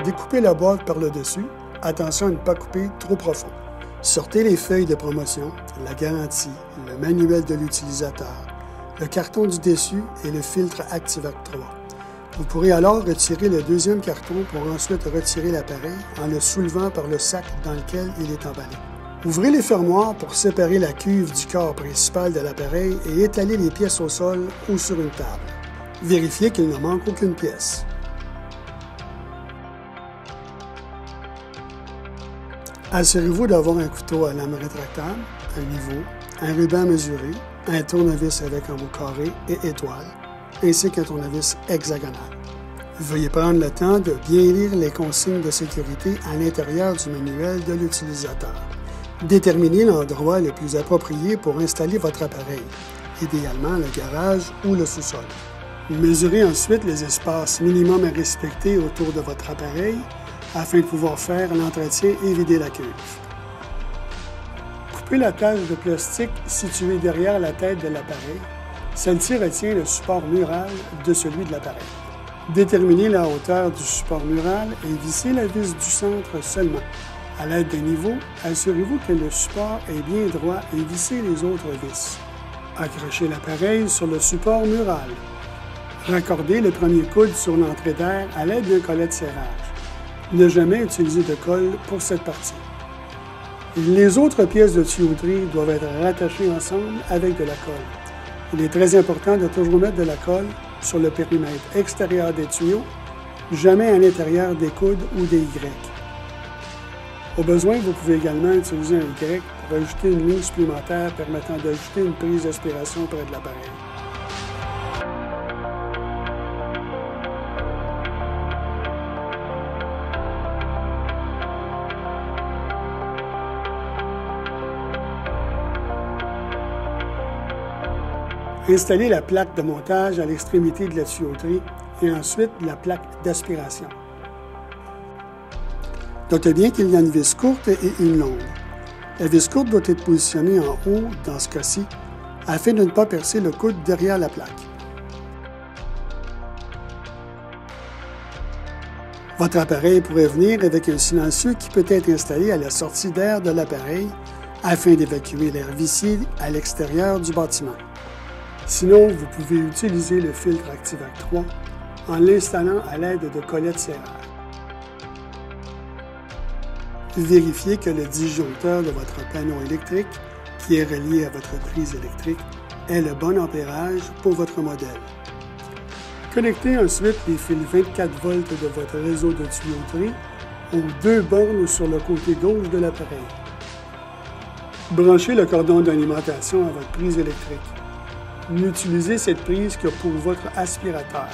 découpez la boîte par le dessus. Attention à ne pas couper trop profond. Sortez les feuilles de promotion, la garantie, le manuel de l'utilisateur, le carton du déçu et le filtre Activac 3. Vous pourrez alors retirer le deuxième carton pour ensuite retirer l'appareil en le soulevant par le sac dans lequel il est emballé. Ouvrez les fermoirs pour séparer la cuve du corps principal de l'appareil et étaler les pièces au sol ou sur une table. Vérifiez qu'il ne manque aucune pièce. Assurez-vous d'avoir un couteau à lame rétractable, un niveau, un ruban mesuré, un tournevis avec embout carré et étoile, ainsi qu'un tournevis hexagonal. Veuillez prendre le temps de bien lire les consignes de sécurité à l'intérieur du manuel de l'utilisateur. Déterminez l'endroit le plus approprié pour installer votre appareil, idéalement le garage ou le sous-sol. Mesurez ensuite les espaces minimums à respecter autour de votre appareil afin de pouvoir faire l'entretien et vider la cuve. Coupez la tâche de plastique située derrière la tête de l'appareil. Celle-ci retient le support mural de celui de l'appareil. Déterminez la hauteur du support mural et vissez la vis du centre seulement. À l'aide d'un niveau, assurez-vous que le support est bien droit et vissez les autres vis. Accrochez l'appareil sur le support mural. Raccordez le premier coude sur l'entrée d'air à l'aide d'un collet de serrage. Ne jamais utiliser de colle pour cette partie. Les autres pièces de tuyauterie doivent être rattachées ensemble avec de la colle. Il est très important de toujours mettre de la colle sur le périmètre extérieur des tuyaux, jamais à l'intérieur des coudes ou des Y. Au besoin, vous pouvez également utiliser un Y pour ajouter une ligne supplémentaire permettant d'ajouter une prise d'aspiration près de l'appareil. Installez la plaque de montage à l'extrémité de la tuyauterie et ensuite la plaque d'aspiration. Notez bien qu'il y a une vis courte et une longue. La vis courte doit être positionnée en haut, dans ce cas-ci, afin de ne pas percer le coude derrière la plaque. Votre appareil pourrait venir avec un silencieux qui peut être installé à la sortie d'air de l'appareil afin d'évacuer l'air vicié à l'extérieur du bâtiment. Sinon, vous pouvez utiliser le filtre Activac 3 en l'installant à l'aide de collets de serrage. Vérifiez que le disjoncteur de votre panneau électrique, qui est relié à votre prise électrique, ait le bon ampérage pour votre modèle. Connectez ensuite les fils 24 volts de votre réseau de tuyauterie aux deux bornes sur le côté gauche de l'appareil. Branchez le cordon d'alimentation à votre prise électrique. Utilisez cette prise que pour votre aspirateur.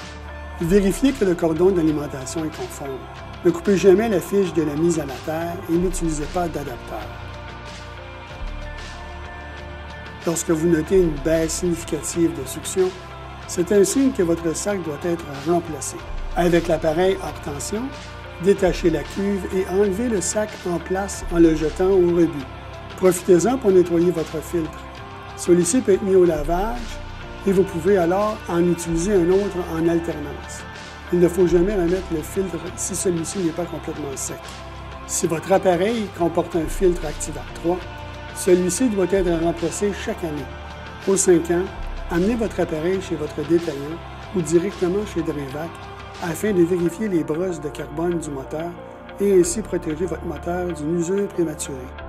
Vérifiez que le cordon d'alimentation est conforme. Ne coupez jamais la fiche de la mise à la terre et n'utilisez pas d'adapteur. Lorsque vous notez une baisse significative de succion, c'est un signe que votre sac doit être remplacé. Avec l'appareil hors tension, détachez la cuve et enlevez le sac en place en le jetant au rebut. Profitez-en pour nettoyer votre filtre. Celui-ci peut être mis au lavage et vous pouvez alors en utiliser un autre en alternance. Il ne faut jamais remettre le filtre si celui-ci n'est pas complètement sec. Si votre appareil comporte un filtre Activac 3, celui-ci doit être remplacé chaque année. Aux 5 ans, amenez votre appareil chez votre détaillant ou directement chez Drinvac afin de vérifier les brosses de carbone du moteur et ainsi protéger votre moteur d'une usure prématurée.